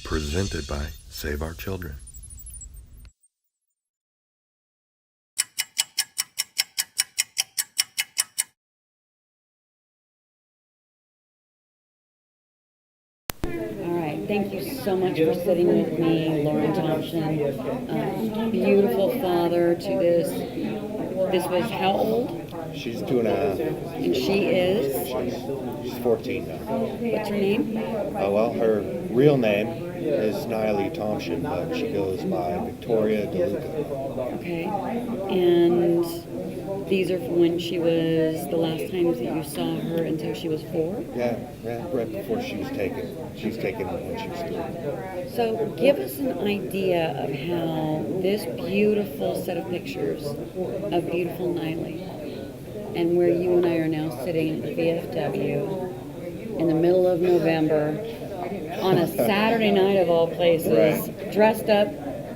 Presented by Save Our Children. Thank you so much for sitting with me, Lauren Tomchin. Beautiful father to this. This was how old? She's 2.5. And she is? She's 14 now. What's her name? Well, her real name is Lauren Tomchin, but she goes by Victoria DeLuca. Okay. And these are from when she was, the last times that you saw her until she was 4? Yeah, right before she was taken. She was taken when she was 3. So give us an idea of how this beautiful set of pictures of beautiful Niley and where you and I are now sitting at the VFW in the middle of November on a Saturday night of all places, dressed up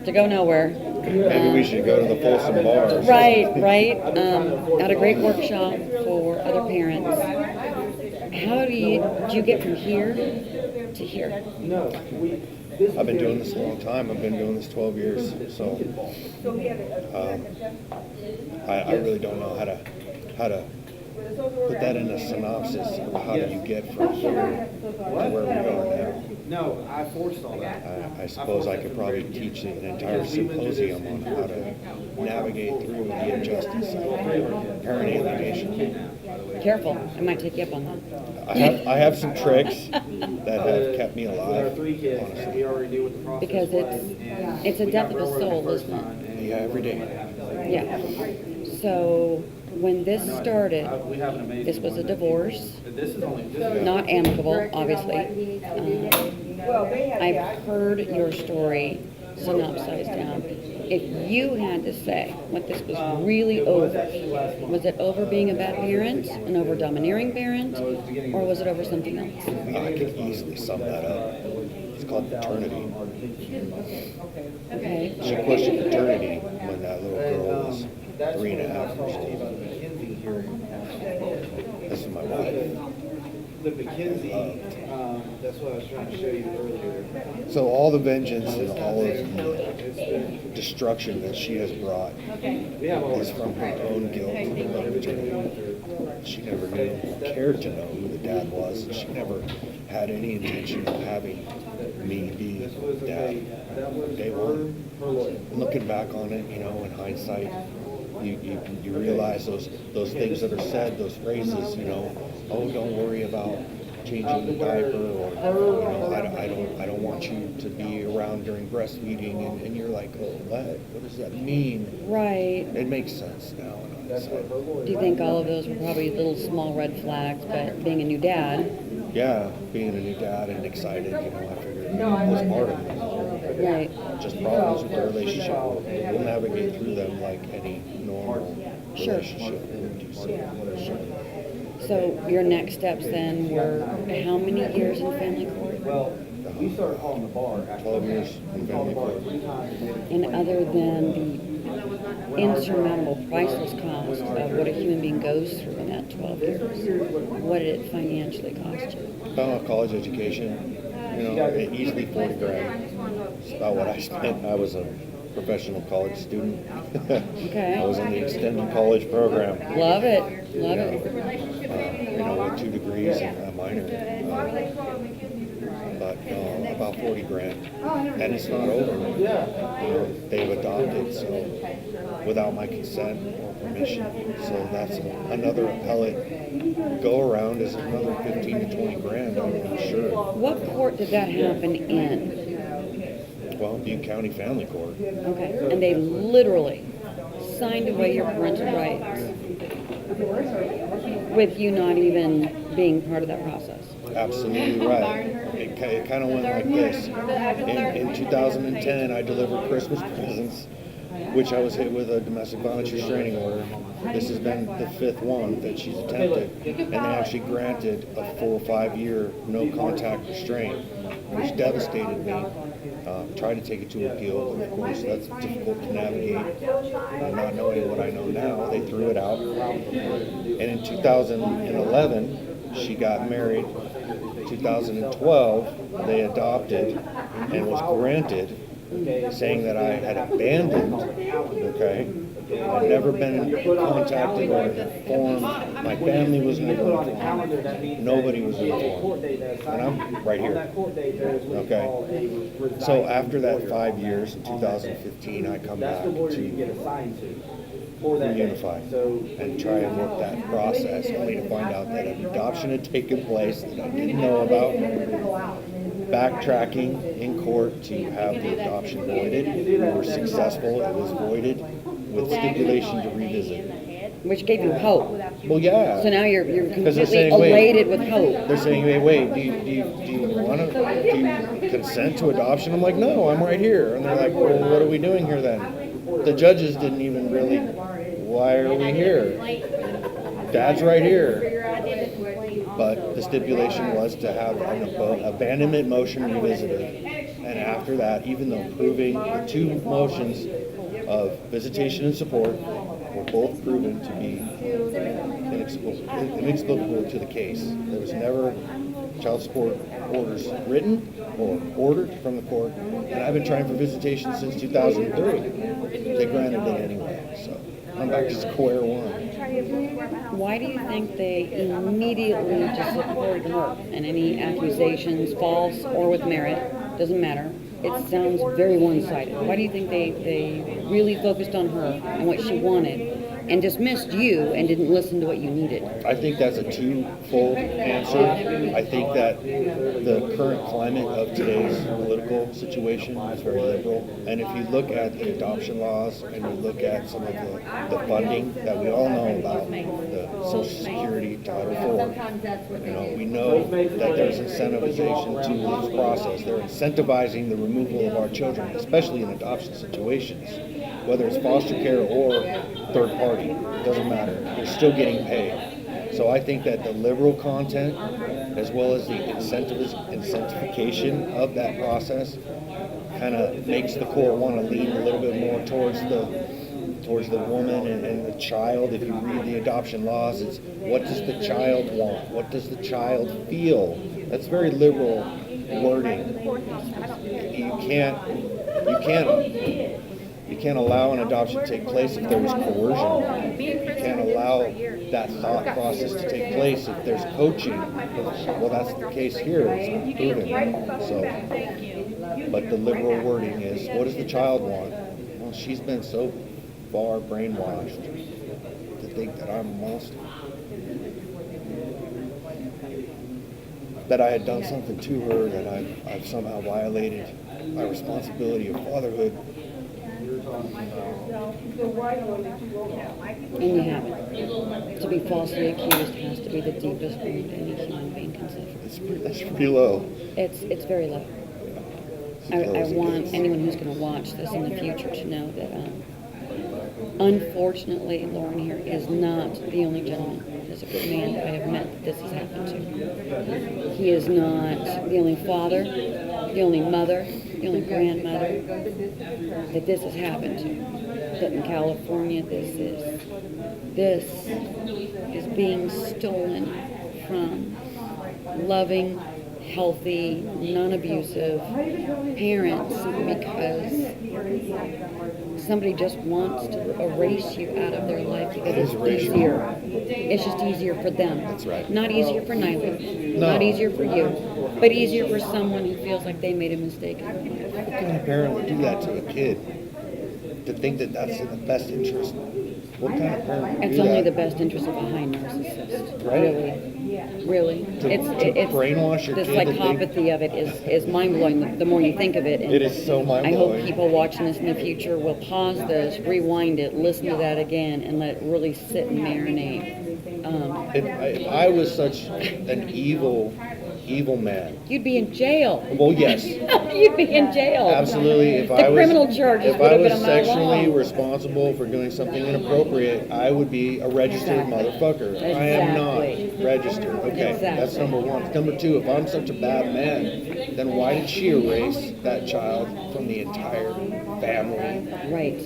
to go nowhere. Maybe we should go to the Folsom Bar. Right. At a great workshop for other parents. How did you get from here to here? I've been doing this a long time. I've been doing this 12 years. So I really don't know how to put that in a synopsis of how do you get from here to where we are now. No, I forced all that. I suppose I could probably teach an entire symposium on how to navigate through the injustice of parent alienation. Careful, I might take you up on that. I have some tricks that have kept me alive, honestly. Because it's a death of a soul, isn't it? Yeah, every day. Yeah. So when this started, this was a divorce, not amicable, obviously. I've heard your story synopsized down. If you had to say what this was really over, was it over being a bad parent, an over domineering parent, or was it over something else? I could easily sum that up. It's called paternity. Okay. She questioned paternity when that little girl was 3.5 years old. This is my wife. The McKinsey, that's what I was trying to show you earlier. So all the vengeance and all of the destruction that she has brought is from her own guilt of paternity. She never cared to know who the dad was. She never had any intention of having me be dad. Day one. Looking back on it, in hindsight, you realize those things that are said, those phrases, oh, don't worry about changing the diaper, or I don't want you to be around during breastfeeding, and you're like, oh, what does that mean? Right. It makes sense now in hindsight. Do you think all of those were probably little small red flags, but being a new dad? Yeah, being a new dad and excited, I figured it was part of it. Right. Just problems with the relationship. We'll navigate through them like any normal relationship would do so. So your next steps then were how many years in family court? Well, we started calling the bar. 12 years in family court. And other than the insurmountable priceless cost of what a human being goes through in that 12 years, what did it financially cost you? College education, easily 40 grand. It's about what I spent. I was a professional college student. Okay. I was in the extended college program. Love it. With 2 degrees and a minor. But about 40 grand. And it's not over. They've adopted, so without my consent or permission. So that's another appellate go around is another 15 to 20 grand, I'm sure. What court did that happen in? Well, Butte County Family Court. Okay. And they literally signed away your parental rights with you not even being part of that process. Absolutely right. It kind of went like this. In 2010, I delivered Christmas presents, which I was hit with a domestic violence restraining order. This has been the 5th one that she's attempted, and they actually granted a full 5-year no-contact restraint, which devastated me. Tried to take it to appeal, but of course that's difficult to navigate. Not knowing what I know now, they threw it out. And in 2011, she got married. 2012, they adopted and was granted, saying that I had abandoned, okay? I'd never been contacted or informed. My family was never informed. Nobody was informed. And I'm right here, okay? So after that 5 years, in 2015, I come back to reunify and try and work that process, only to find out that an adoption had taken place that I didn't know about. Backtracking in court to have the adoption voided. We were successful. It was voided with stipulation to revisit. Which gave you hope. Well, yeah. So now you're Because they're completely saying, elated with hope. They're saying, hey, wait, do you consent to adoption? I'm like, no, I'm right here. And they're like, well, what are we doing here then? The judges didn't even really, why are we here? Dad's right here. But the stipulation was to have an abandonment motion revisited. And after that, even though proving the two motions of visitation and support were both proven to be inexplicable to the case, there was never child support orders written or ordered from the court. And I've been trying for visitation since 2003. They granted it anyway. So I'm back to square one. Why do you think they immediately just supported her? And any accusations, false or with merit, doesn't matter. It sounds very one-sided. Why do you think they really focused on her and what she wanted and dismissed you and didn't listen to what you needed? I think that's a twofold answer. I think that the current climate of today's political situation is very liberal. And if you look at the adoption laws and you look at some of the funding that we all know about, the Social Security, Title IV, we know that there's incentivization to this process. They're incentivizing the removal of our children, especially in adoption situations, whether it's foster care or third party, it doesn't matter. They're still getting paid. So I think that the liberal content, as well as the incentivification of that process, kind of makes the court want to lean a little bit more towards the woman and the child. If you read the adoption laws, it's what does the child want? What does the child feel? That's very liberal wording. You can't allow an adoption to take place if there was coercion. You can't allow that thought process to take place if there's coaching. Well, that's the case here. It's proven. So, but the liberal wording is, what does the child want? Well, she's been so far brainwashed to think that I'm a monster. That I had done something to her, that I've somehow violated my responsibility of fatherhood. And you haven't. To be falsely accused has to be the deepest wound any human being can suffer. That's pretty low. It's very low. I want anyone who's going to watch this in the future to know that, unfortunately, Lauren here is not the only gentleman. There's a good man that I have met that this has happened to. He is not the only father, the only mother, the only grandmother that this has happened to. But in California, this is being stolen from loving, healthy, non-abusive parents because somebody just wants to erase you out of their life because it's easier. It's just easier for them. That's right. Not easier for neither. No. Not easier for you, but easier for someone who feels like they made a mistake in their life. What kind of parent would do that to a kid? To think that that's in the best interest? What kind of parent would It's do only that? the best interest of a high narcissist. Right. Really. It's brainwash your the kid to psychopathy of it is mind-blowing the more you think of it. And It is so I mind-blowing. hope people watching this in the future will pause this, rewind it, listen to that again, and let it really sit and marinate. If I was such an evil man. You'd be in jail. Well, yes. You'd be in jail. Absolutely. If The I was, criminal charges if would I have was been a mile sexually long. responsible for doing something inappropriate, I would be a registered motherfucker. I am Exactly. not registered. Okay, that's Exactly. number one. Number two, if I'm such a bad man, then why did she erase that child from the entire family? Right.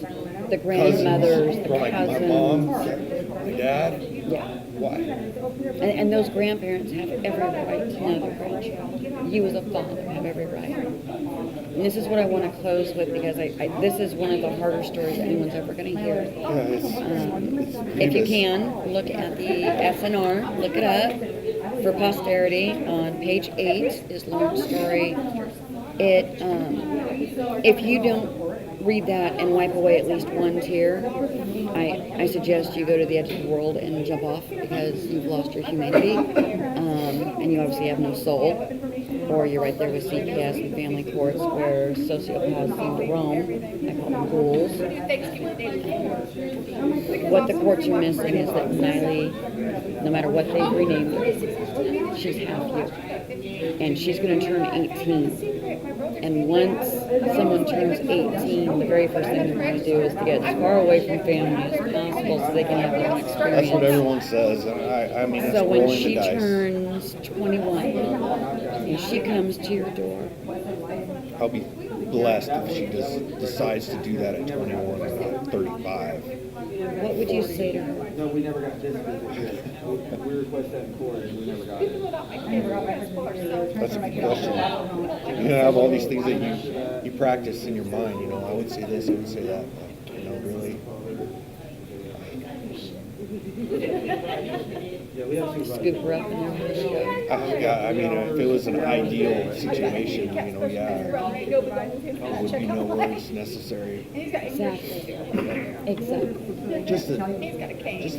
The Cousins, grandmothers, the from my cousins. mom, my dad. Yeah. Why? And those grandparents have every right to know their grandchild. You as a father have every right. And this is what I want to close with, because this is one of the harder stories anyone's ever going to hear. Yeah, it's If you can, look at the SNR, look it up for posterity. On page 8 is Lauren's story. If you don't read that and wipe away at least one tear, I suggest you go to the edge of the world and jump off, because you've lost your humanity, and you obviously have no soul. Or you're right there with CPS and family courts where sociopaths seem to roam. I call them ghouls. What the courts are missing is that Niley, no matter what they've renamed her, she's half you. And she's going to turn 18. And once someone turns 18, the very first thing they're going to do is to get as far away from family as possible so they can have their own experience. That's what everyone says, and I mean, it's So when rolling she the dice. turns 21 and she comes to your door, I'll be blessed if she decides to do that at 21 or not 35. what would you say to her? No, we never got this visit. We requested that in court and we never got it. That's a good question. You have all these things that you practice in your mind. You know, I would say this, I would say that. But, you know, really. Yeah, we have supervisors. Scoop her up and everything. Yeah, I mean, if it was an ideal situation, you know, yeah, there would be no words necessary. Exactly. Exactly. Just that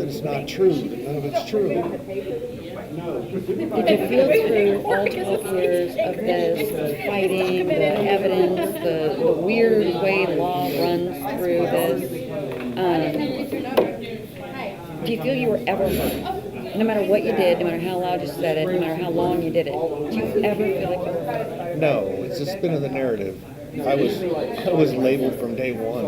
it's not true. That none of it's true. Did you feel through all 12 years of this, the fighting, the evidence, the weird way law runs through this? Do you feel you were ever hurt? No matter what you did, no matter how loud you said it, no matter how long you did it, do you ever feel like you were hurt? No, it's a spin of the narrative. I was labeled from day one.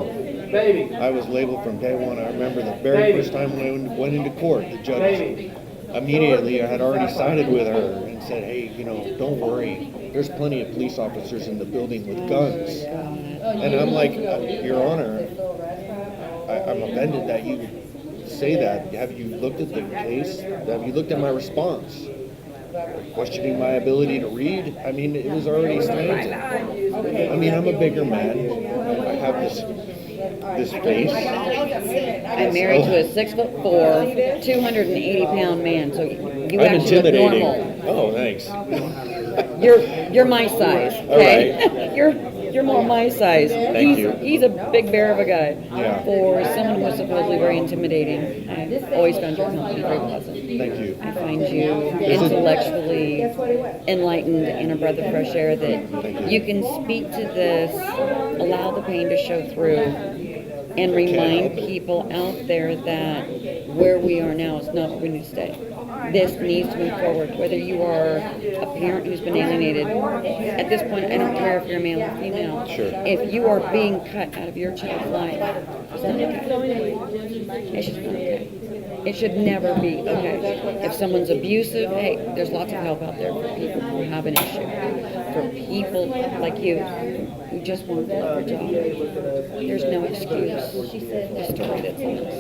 I was labeled from day one. I remember the very first time when I went into court, the judge immediately, I had already sided with her and said, hey, you know, don't worry. There's plenty of police officers in the building with guns. And I'm like, Your Honor, I'm offended that you say that. Have you looked at the case? Have you looked at my response? Questioning my ability to read? I mean, it was already started. I mean, I'm a bigger man. I have this face. I'm married to a 6'4", 280-pound man, so you I'm actually look intimidating. normal. Oh, thanks. You're my size, okay? You're more my size. Thank you. He's a big bear of a guy. Yeah. For someone who's supposedly very intimidating, I've always found your company very pleasant. Thank you. I find you intellectually enlightened and a breath of fresh air that you can speak to this, allow the pain to show through, and remind people out there that where we are now is not where we need to stay. This needs to move forward. Whether you are a parent who's been alienated, at this point, I don't care if you're male or female. Sure. If you are being cut out of your child's life, it's not okay. It's just not okay. It should never be okay. If someone's abusive, hey, there's lots of help out there for people who have an issue. For people like you who just want to love your job, there's no excuse for the story that's in us,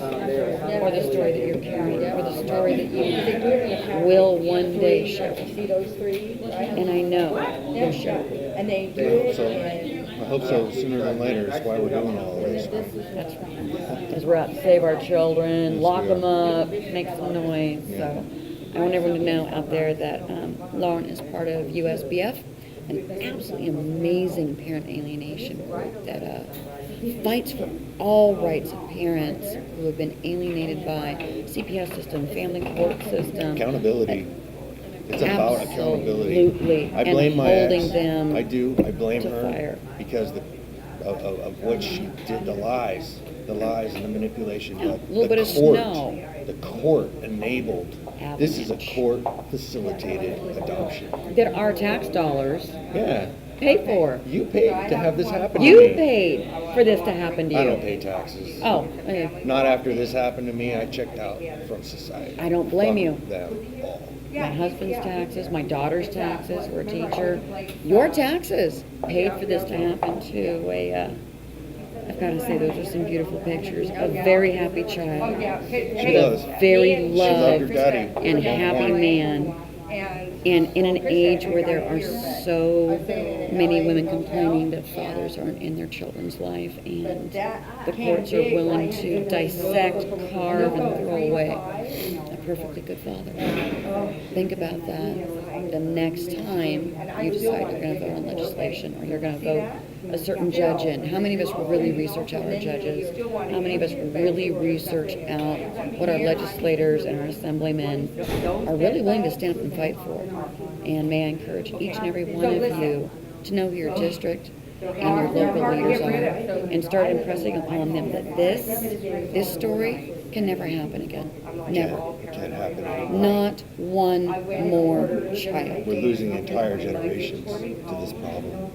or the story that you're carrying, or the story that you will one day share. And I know you'll share. I hope so sooner than later. That's why we're doing all of this. That's right. Because we're out to save our children, lock them up, make some noise. So I want everyone to know out there that Lauren is part of USBF, an absolutely amazing parent alienation group that fights for all rights of parents who have been alienated by CPS system, family court system. Accountability. It's about accountability. Absolutely. I blame and my holding ex. them I do. I blame to her fire. because of what she did, the lies and the manipulation. Yeah, But a little the bit of court, snow. The court enabled. This is a Avalanche. court-facilitated adoption. That our tax dollars Yeah. pay for. You paid to have this happen You to me. paid for this to happen to you. I don't pay taxes. Oh, Not after this happened to me. I checked out from society. I don't blame Fuck you. them all. My husband's taxes, my daughter's taxes, we're a teacher. Your taxes paid for this to happen to I've got to say, those are some beautiful pictures. A very happy child. She does. Very She loved her loved daddy. and happy man. And in an age where there are so many women complaining that fathers aren't in their children's life, and the courts are willing to dissect, carve, and throw away a perfectly good father. Think about that the next time you decide you're going to vote on legislation, or you're going to vote a certain judge in. How many of us will really research out our judges? How many of us will really research out what our legislators and our assemblymen are really willing to stand up and fight for? And may I encourage each and every one of you to know who your district and your local leaders are, and start impressing upon them that this story can never happen again. Never. It can't happen anymore. Not one more child. We're losing entire generations to this problem.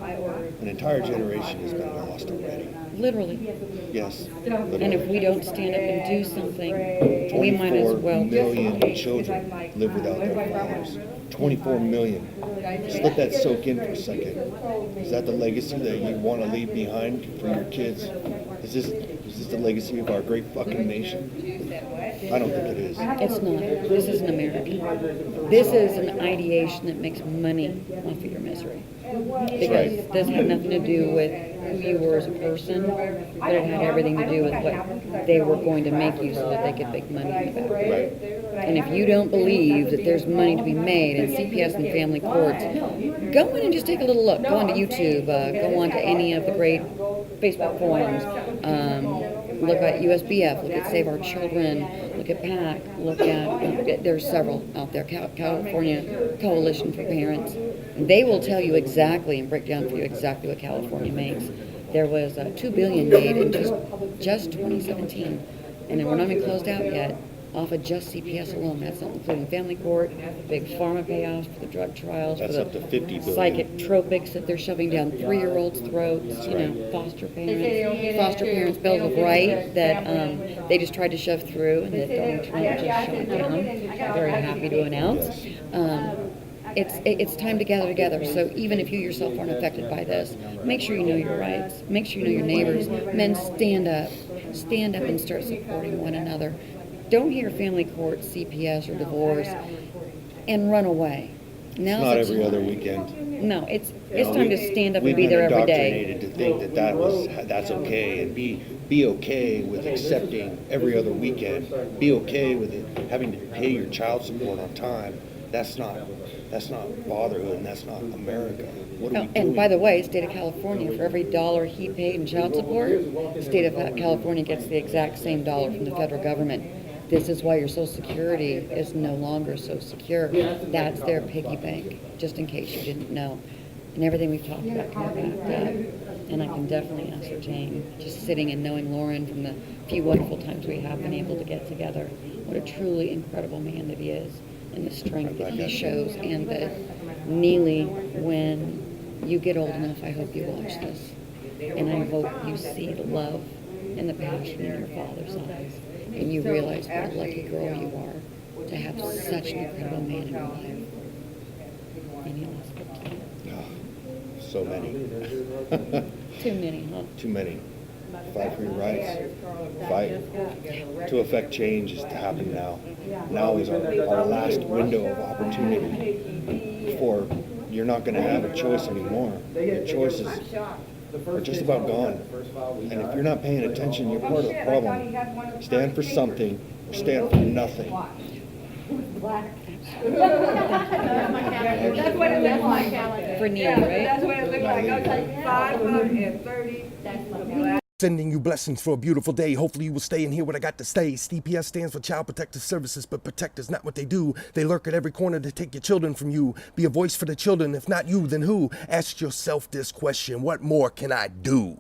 An entire generation has been lost already. Literally. Yes. And if we don't stand up and do something, we might as 24 well. million children live without their fathers. 24 million. Just let that soak in for a second. Is that the legacy that you want to leave behind for your kids? Is this the legacy of our great fucking nation? I don't think it is. It's not. This isn't America. This is an ideation that makes money off of your misery. Because this had nothing to do with who you were as a person, but it had everything to do with what they were going to make you so that they could make money in the back. Right. And if you don't believe that there's money to be made in CPS and family courts, go in and just take a little look. Go onto YouTube, go onto any of the great Facebook forums, look at USBF, look at Save Our Children, look at PAC, look at, there's several out there, California Coalition for Parents. They will tell you exactly and break down for you exactly what California makes. There was $2 billion made in just 2017, and we're not even closed out yet off of just CPS alone. That's not including family court, big pharma payoffs for the drug trials, That's for up to 50 billion. psychotropics that they're shoving down 3-year-olds' throats. Foster parents bills of right that they just tried to shove through, and that Donald Trump just shot down. I'm very happy to announce. It's time to gather together. So even if you yourself aren't affected by this, make sure you know your rights. Make sure you know your neighbors. Men, stand up and start supporting one another. Don't hear family court, CPS, or divorce and run away. Now's Not the every time. other weekend. No, it's time to stand up and We've be been there every day. indoctrinated to think that's okay, and be okay with accepting every other weekend. Be okay with it having to pay your child support on time. That's not fatherhood, and that's not America. What are we doing? And by the way, state of California, for every dollar he paid in child support, the state of California gets the exact same dollar from the federal government. This is why your Social Security is no longer so secure. That's their piggy bank, just in case you didn't know. And everything we've talked about can be backed up. And I can definitely ascertain, just sitting and knowing Lauren from the few wonderful times we have been able to get together, what a truly incredible man that he is, and the strength that he shows. And that, Neely, when you get old enough, I hope you watch this. And I hope you see the love and the passion in your father's eyes. And you realize what a lucky girl you are to have such an incredible man in your life. Any last words? So many. Too many, huh? Too many. Fight for your rights. Fight. To affect change is to happen now. Now is our last window of opportunity. Before, you're not going to have a choice anymore. Your choices are just about gone. And if you're not paying attention, you're part of the problem. Stand for something or stand for nothing. That's what it looks like. For Neil, right? That's what it looks like. I was like 530. Sending you blessings for a beautiful day. Hopefully you will stay and hear what I got to say. CPS stands for Child Protective Services, but protect is not what they do. They lurk at every corner to take your children from you. Be a voice for the children. If not you, then who? Ask yourself this question: what more can I do?